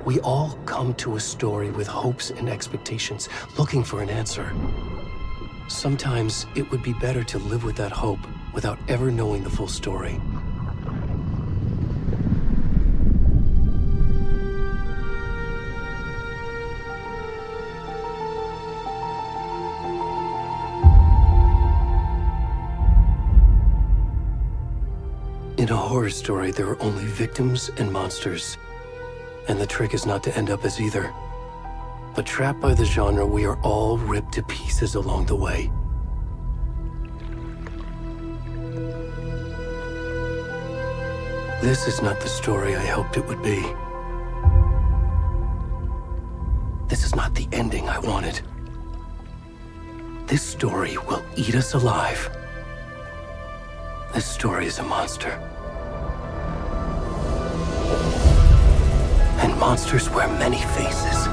We all come to a story with hopes and expectations, looking for an answer. Sometimes it would be better to live with that hope without ever knowing the full story. In a horror story, there are only victims and monsters. And the trick is not to end up as either. But trapped by the genre, we are all ripped to pieces along the way. This is not the story I hoped it would be. This is not the ending I wanted. This story will eat us alive. This story is a monster. And monsters wear many faces.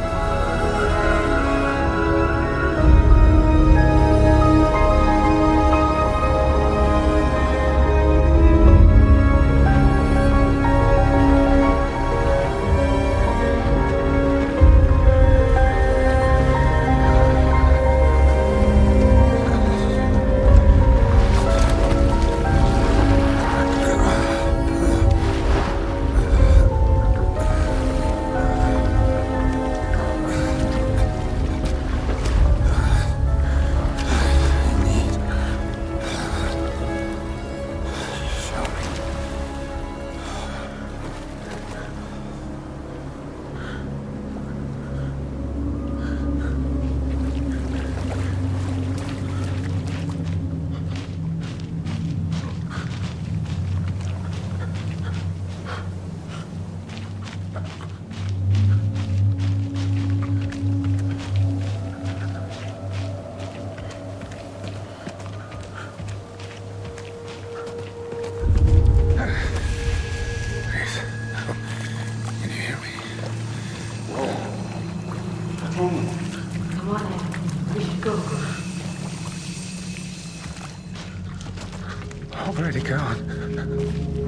Already gone.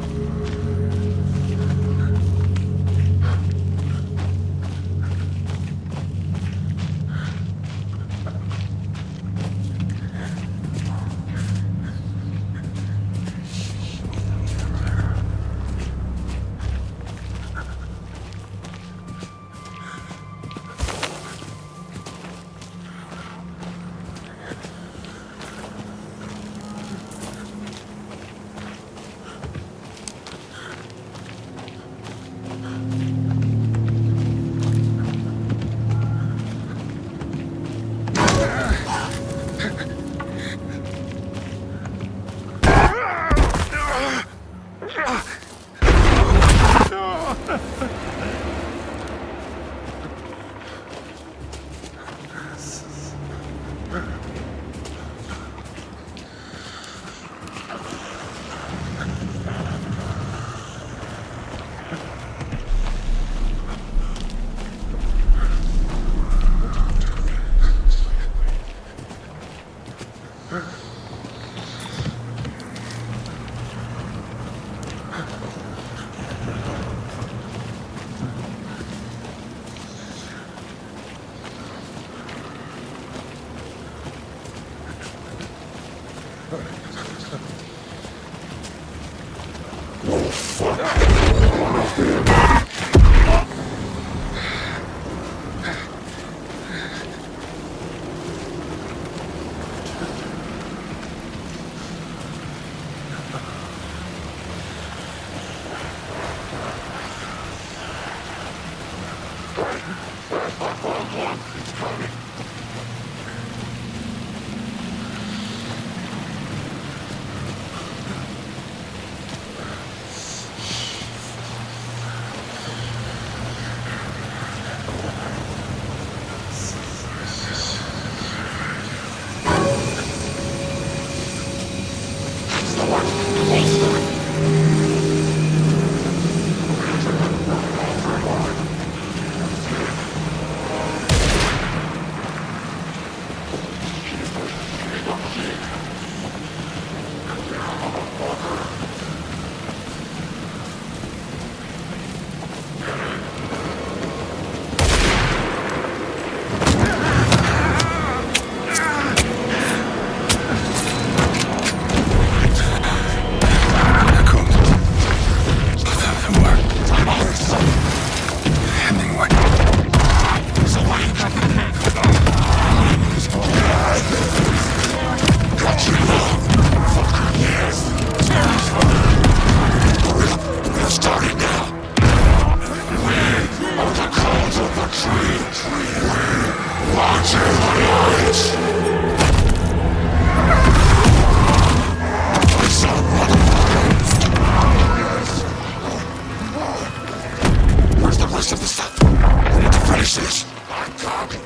What the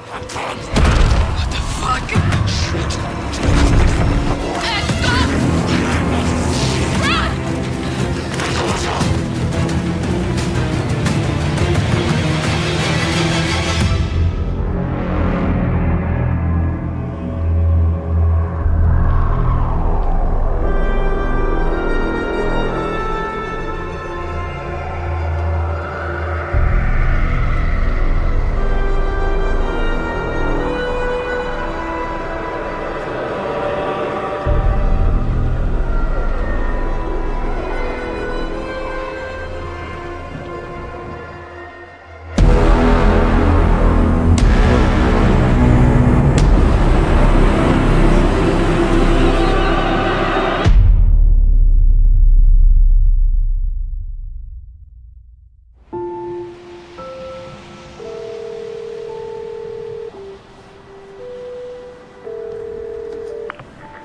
fuck? Stop! Run!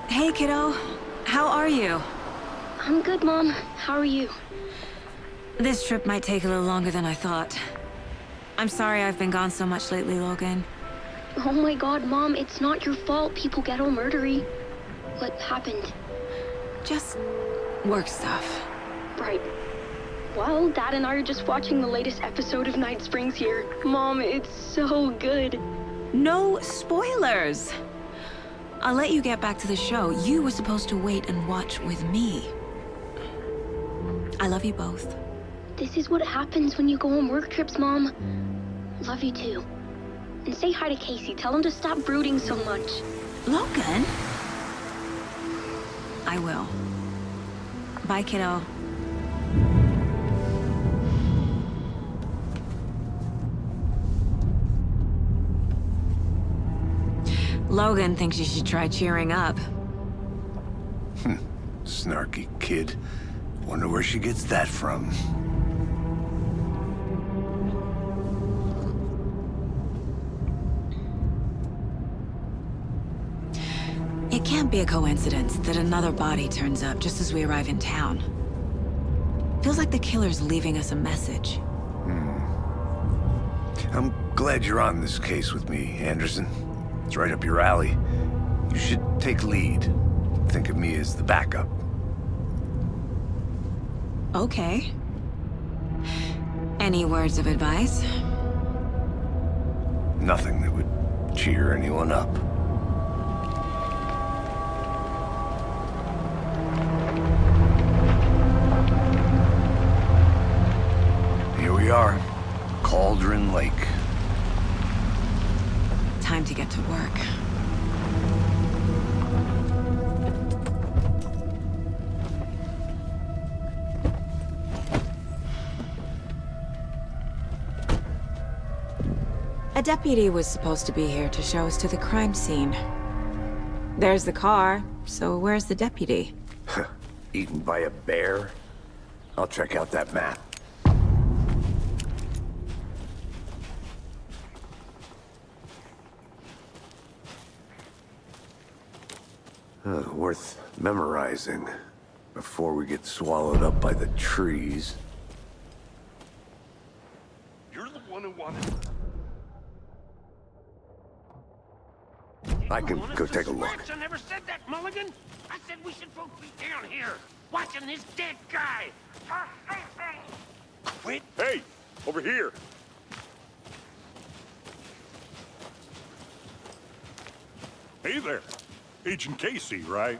Hey, kiddo. How are you? I'm good, Mom. How are you? This trip might take a little longer than I thought. I'm sorry I've been gone so much lately, Logan. Oh my god, Mom, it's not your fault people get all murdery. What happened? Just work stuff. Right. Well, Dad and I are just watching the latest episode of Night Springs here. Mom, it's so good. No spoilers! I'll let you get back to the show. You were supposed to wait and watch with me. I love you both. This is what happens when you go on work trips, Mom. Love you too. And say hi to Casey. Tell him to stop brooding so much. Logan? I will. Bye, kiddo. Logan thinks you should try cheering up. Snarky kid. Wonder where she gets that from. It can't be a coincidence that another body turns up just as we arrive in town. Feels like the killer's leaving us a message. I'm glad you're on this case with me, Anderson. It's right up your alley. You should take lead. Think of me as the backup. Okay. Any words of advice? Nothing that would cheer anyone up. Here we are. Cauldron Lake. Time to get to work. A deputy was supposed to be here to show us to the crime scene. There's the car, so where's the deputy? Eaten by a bear? I'll check out that map. Worth memorizing before we get swallowed up by the trees. You're the one who wanted... I can go take a look. I never said that, Mulligan. I said we should both be down here, watching this dead guy. For safety. Quit. Hey, over here. Hey there. Agent Casey, right?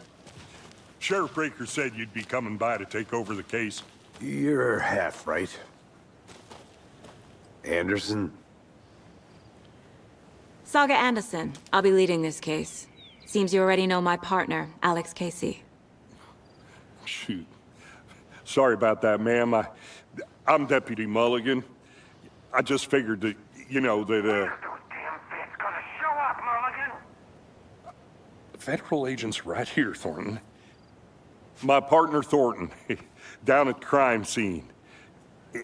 Sheriff Breaker said you'd be coming by to take over the case. You're half right. Anderson? Saga Anderson. I'll be leading this case. Seems you already know my partner, Alex Casey. Shoot. Sorry about that, ma'am. I'm Deputy Mulligan. I just figured that, you know, that, Those damn feds gonna show up, Mulligan. Federal agent's right here, Thornton. My partner, Thornton, down at the crime scene.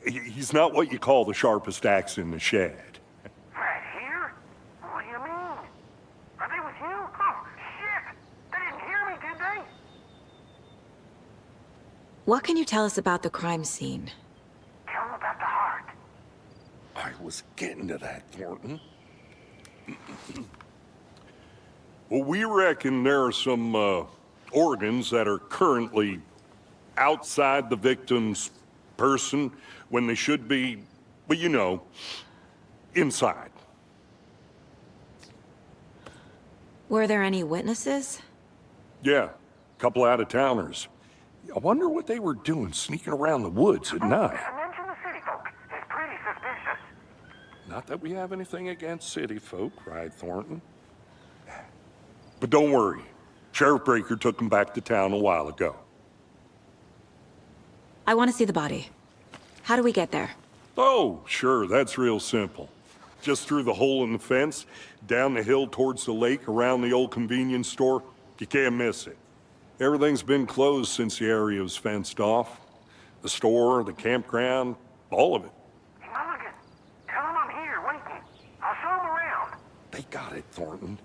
He's not what you call the sharpest axe in the shed. Right here? What do you mean? Are they with you? Oh, shit! They didn't hear me, did they? What can you tell us about the crime scene? Tell them about the heart. I was getting to that, Thornton. Well, we reckon there are some organs that are currently outside the victim's person when they should be, well, you know, inside. Were there any witnesses? Yeah, a couple out-of-towners. I wonder what they were doing sneaking around the woods at night. Mention the city folk. It's pretty suspicious. Not that we have anything against city folk, cried Thornton. But don't worry. Sheriff Breaker took them back to town a while ago. I want to see the body. How do we get there? Oh, sure, that's real simple. Just through the hole in the fence, down the hill towards the lake, around the old convenience store. You can't miss it. Everything's been closed since the area was fenced off. The store, the campground, all of it. Mulligan, tell him I'm here waiting. I'll show him around. They got it, Thornton.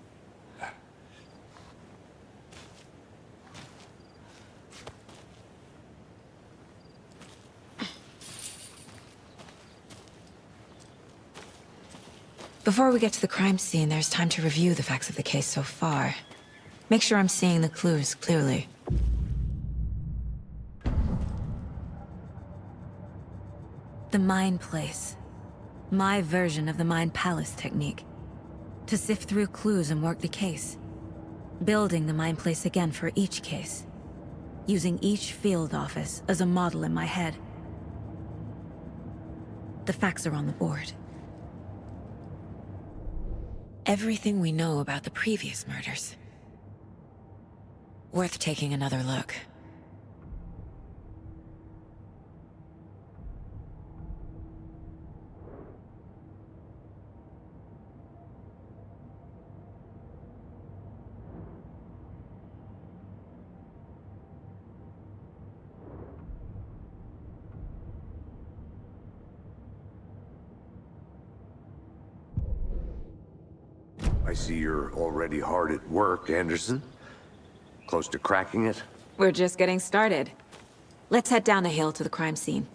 Before we get to the crime scene, there's time to review the facts of the case so far. Make sure I'm seeing the clues clearly. The Mind Place. My version of the Mind Palace technique. To sift through clues and work the case. Building the Mind Place again for each case. Using each field office as a model in my head. The facts are on the board. Everything we know about the previous murders. Worth taking another look. I see you're already hard at work, Anderson. Close to cracking it? We're just getting started. Let's head down the hill to the crime scene.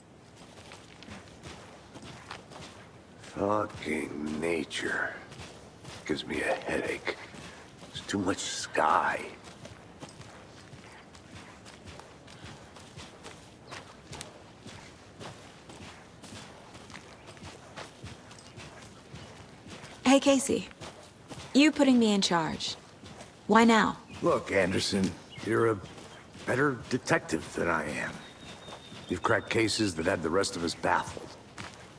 Fucking nature. Gives me a headache. There's too much sky. Hey, Casey. You putting me in charge. Why now? Look, Anderson, you're a better detective than I am. You've cracked cases that had the rest of us baffled.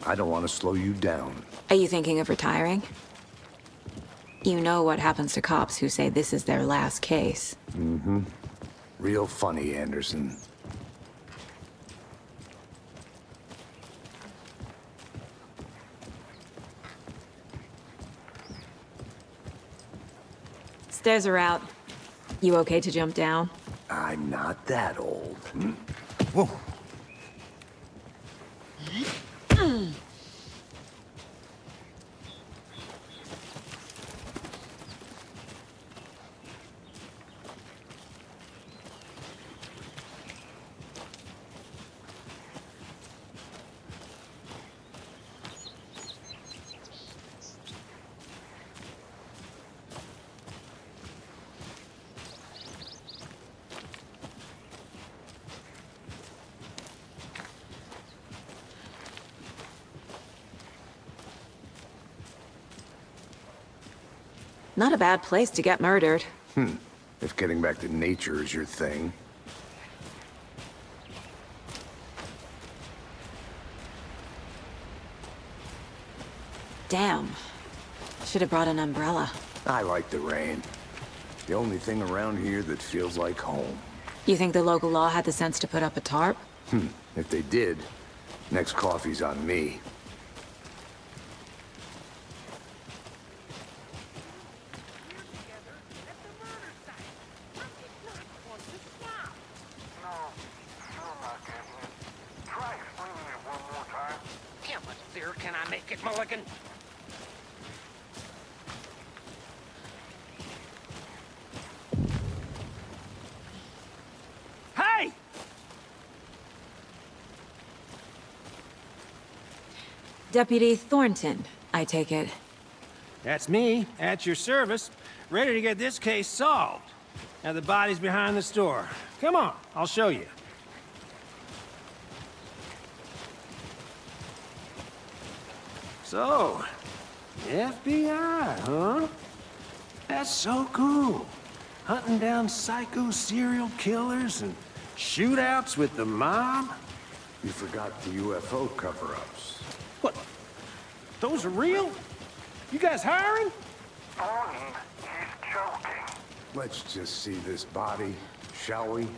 I don't want to slow you down. Are you thinking of retiring? You know what happens to cops who say this is their last case. Mm-hmm. Real funny, Anderson. Stairs are out. You okay to jump down? I'm not that old. Whoa. Not a bad place to get murdered. If getting back to nature is your thing. Damn. Should have brought an umbrella. I like the rain. The only thing around here that feels like home. You think the local law had the sense to put up a tarp? If they did, next coffee's on me. Can I make it, Mulligan? Hey! Deputy Thornton, I take it. That's me, at your service, ready to get this case solved. Now the body's behind the store. Come on, I'll show you. So, FBI, huh? That's so cool. Hunting down psycho serial killers and shootouts with the mob? You forgot the UFO cover-ups. What? Those are real? You guys hiring? Thornton, he's joking. Let's just see this body, shall we?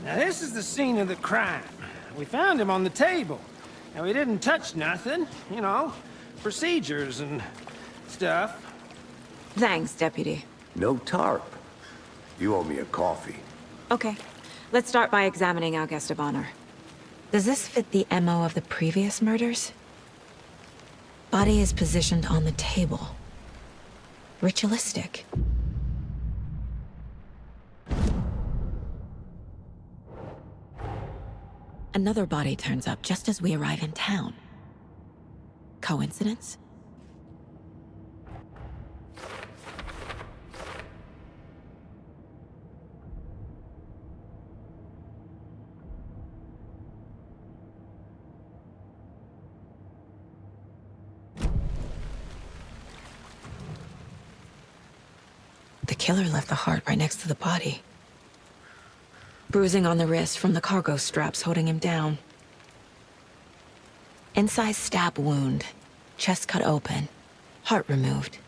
Now this is the scene of the crime. We found him on the table. And we didn't touch nothing, you know, procedures and stuff. Thanks, Deputy. No tarp. You owe me a coffee. Okay, let's start by examining our guest of honor. Does this fit the MO of the previous murders? Body is positioned on the table. Ritualistic. Another body turns up just as we arrive in town. Coincidence? The killer left the heart right next to the body. Bruising on the wrist from the cargo straps holding him down. Incised stab wound. Chest cut open. Heart removed.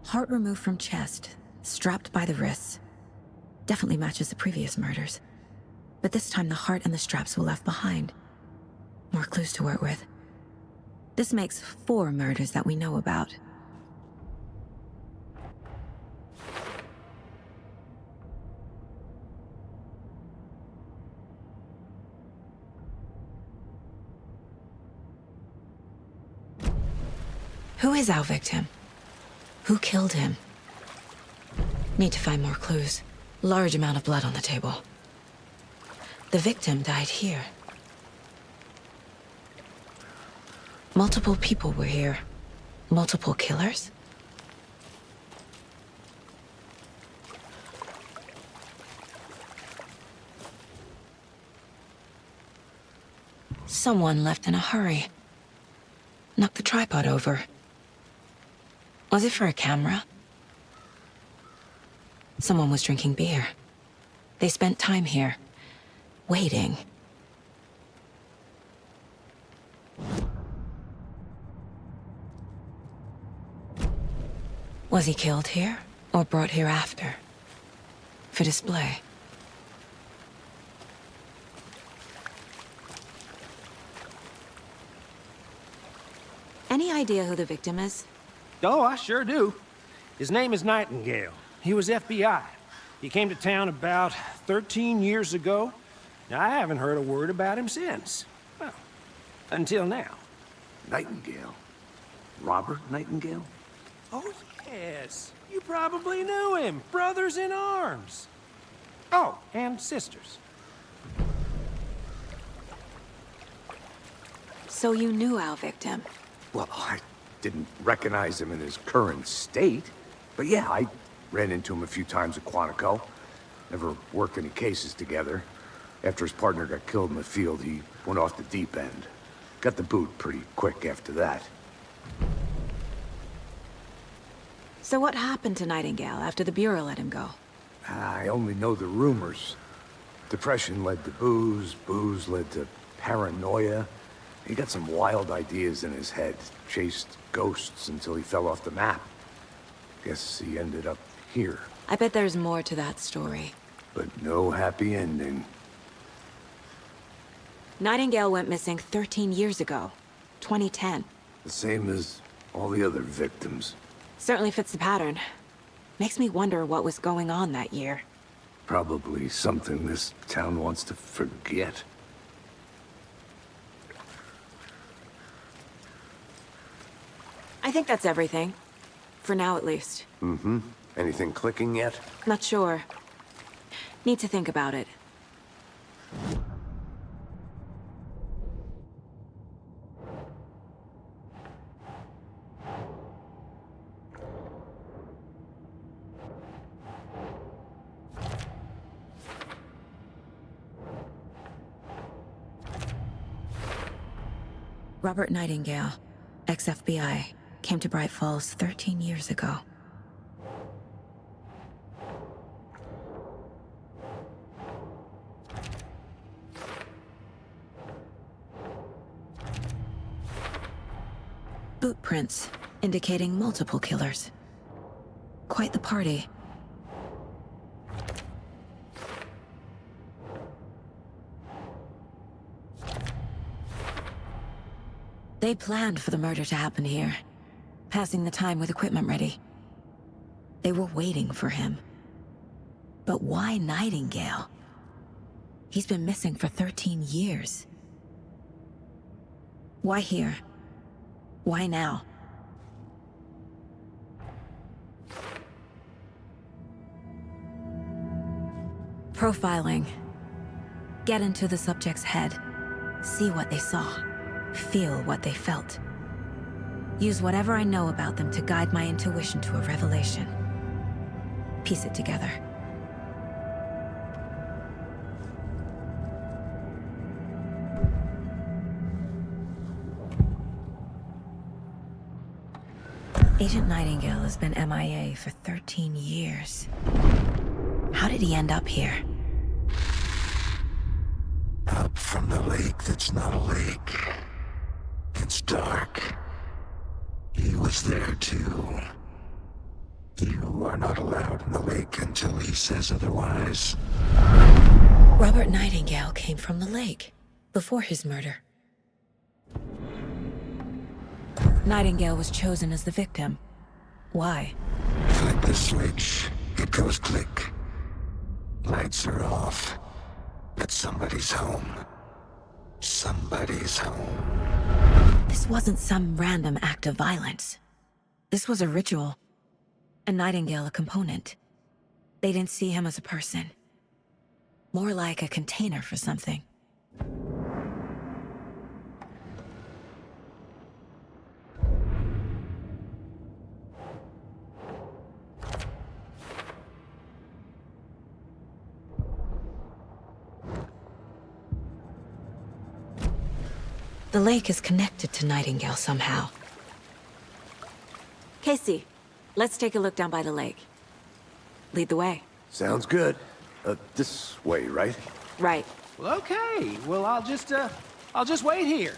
Heart removed from chest, strapped by the wrists. Definitely matches the previous murders. But this time the heart and the straps were left behind. More clues to work with. This makes 4 murders that we know about. Who is our victim? Who killed him? Need to find more clues. Large amount of blood on the table. The victim died here. Multiple people were here. Multiple killers? Someone left in a hurry. Knocked the tripod over. Was it for a camera? Someone was drinking beer. They spent time here, waiting. Was he killed here, or brought here after? For display? Any idea who the victim is? Oh, I sure do. His name is Nightingale. He was FBI. He came to town about 13 years ago. Now, I haven't heard a word about him since. Well, until now. Nightingale? Robert Nightingale? Oh, yes. You probably knew him. Brothers in arms. Oh, and sisters. So you knew our victim? Well, I didn't recognize him in his current state. But yeah, I ran into him a few times at Quantico. Never worked any cases together. After his partner got killed in the field, he went off the deep end. Got the boot pretty quick after that. So what happened to Nightingale after the Bureau let him go? I only know the rumors. Depression led to booze, booze led to paranoia. He got some wild ideas in his head, chased ghosts until he fell off the map. Guess he ended up here. I bet there's more to that story. But no happy ending. Nightingale went missing 13 years ago, 2010. The same as all the other victims. Certainly fits the pattern. Makes me wonder what was going on that year. Probably something this town wants to forget. I think that's everything. For now, at least. Mm-hmm. Anything clicking yet? Not sure. Need to think about it. Robert Nightingale, ex-FBI, came to Bright Falls 13 years ago. Boot prints, indicating multiple killers. Quite the party. They planned for the murder to happen here, passing the time with equipment ready. They were waiting for him. But why Nightingale? He's been missing for 13 years. Why here? Why now? Profiling. Get into the subject's head. See what they saw. Feel what they felt. Use whatever I know about them to guide my intuition to a revelation. Piece it together. Agent Nightingale has been MIA for 13 years. How did he end up here? Up from the lake that's not a lake. It's dark. He was there too. You are not allowed in the lake until he says otherwise. Robert Nightingale came from the lake, before his murder. Nightingale was chosen as the victim. Why? Flip the switch, it goes click. Lights are off. But somebody's home. Somebody's home. This wasn't some random act of violence. This was a ritual. And Nightingale a component. They didn't see him as a person. More like a container for something. The lake is connected to Nightingale somehow. Casey, let's take a look down by the lake. Lead the way. Sounds good. This way, right? Right. Well, okay. Well, I'll just wait here.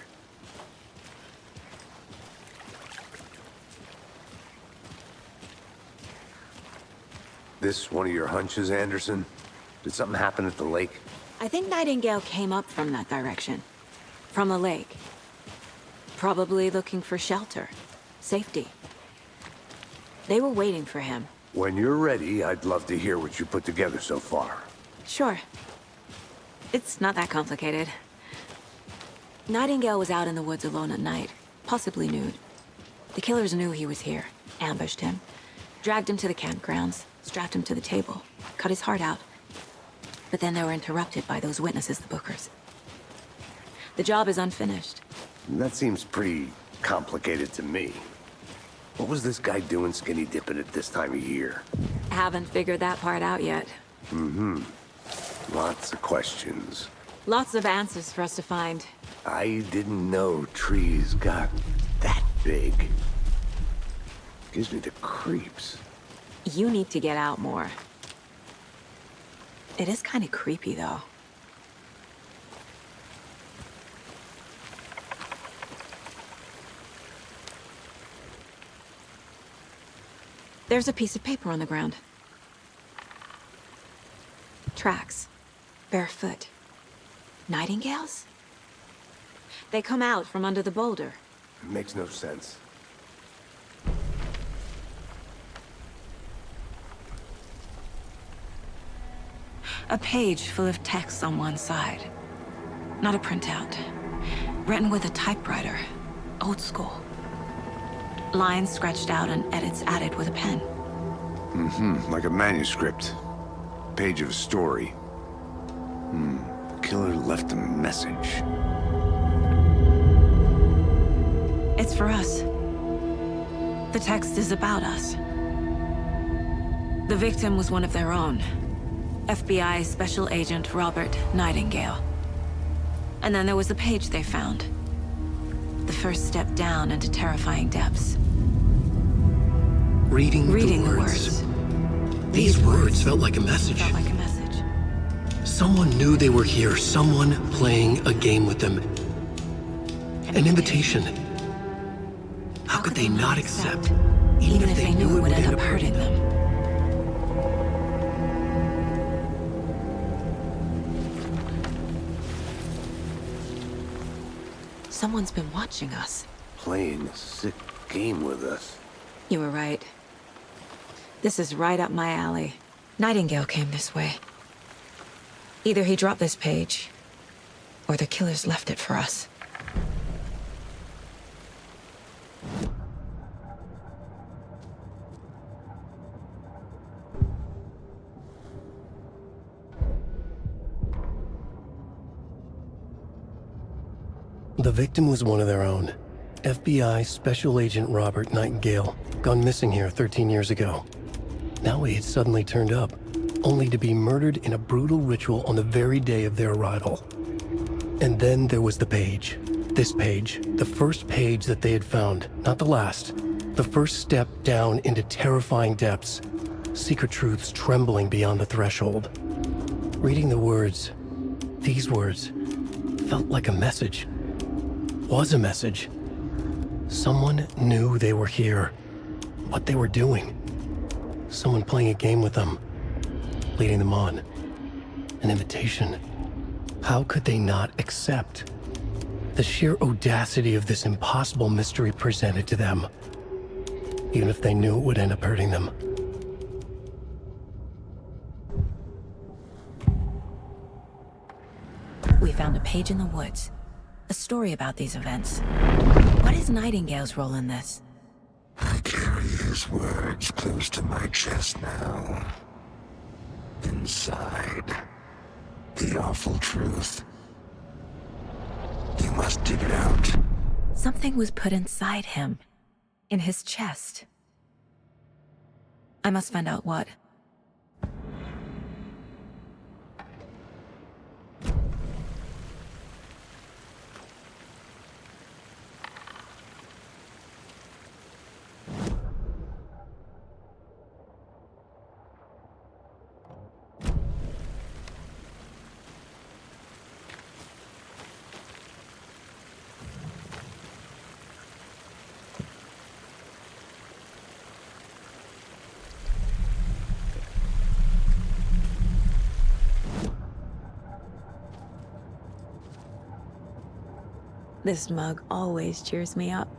This one of your hunches, Anderson? Did something happen at the lake? I think Nightingale came up from that direction. From the lake. Probably looking for shelter. Safety. They were waiting for him. When you're ready, I'd love to hear what you put together so far. Sure. It's not that complicated. Nightingale was out in the woods alone at night, possibly nude. The killers knew he was here, ambushed him, dragged him to the campgrounds, strapped him to the table, cut his heart out. But then they were interrupted by those witnesses, the Bookers. The job is unfinished. That seems pretty complicated to me. What was this guy doing skinny dipping at this time of year? Haven't figured that part out yet. Mm-hmm. Lots of questions. Lots of answers for us to find. I didn't know trees got that big. Gives me the creeps. You need to get out more. It is kind of creepy, though. There's a piece of paper on the ground. Tracks. Barefoot. Nightingales? They come out from under the boulder. It makes no sense. A page full of text on one side. Not a printout. Written with a typewriter. Old school. Lines scratched out and edits added with a pen. Like a manuscript. Page of a story. Killer left a message. It's for us. The text is about us. The victim was one of their own. FBI Special Agent Robert Nightingale. And then there was the page they found. The first step down into terrifying depths. Reading the words. These words felt like a message. Felt like a message. Someone knew they were here, someone playing a game with them. An invitation. How could they not accept, even if they knew it would end up hurting them? Someone's been watching us. Playing a sick game with us. You were right. This is right up my alley. Nightingale came this way. Either he dropped this page, or the killers left it for us. The victim was one of their own. FBI Special Agent Robert Nightingale, gone missing here 13 years ago. Now he had suddenly turned up, only to be murdered in a brutal ritual on the very day of their arrival. And then there was the page. This page, the first page that they had found, not the last. The first step down into terrifying depths. Secret truths trembling beyond the threshold. Reading the words, these words, felt like a message. Was a message. Someone knew they were here, what they were doing. Someone playing a game with them, leading them on. An invitation. How could they not accept? The sheer audacity of this impossible mystery presented to them, even if they knew it would end up hurting them. We found a page in the woods. A story about these events. What is Nightingale's role in this? I carry his words close to my chest now. Inside, the awful truth. You must dig it out. Something was put inside him. In his chest. I must find out what. This mug always cheers me up.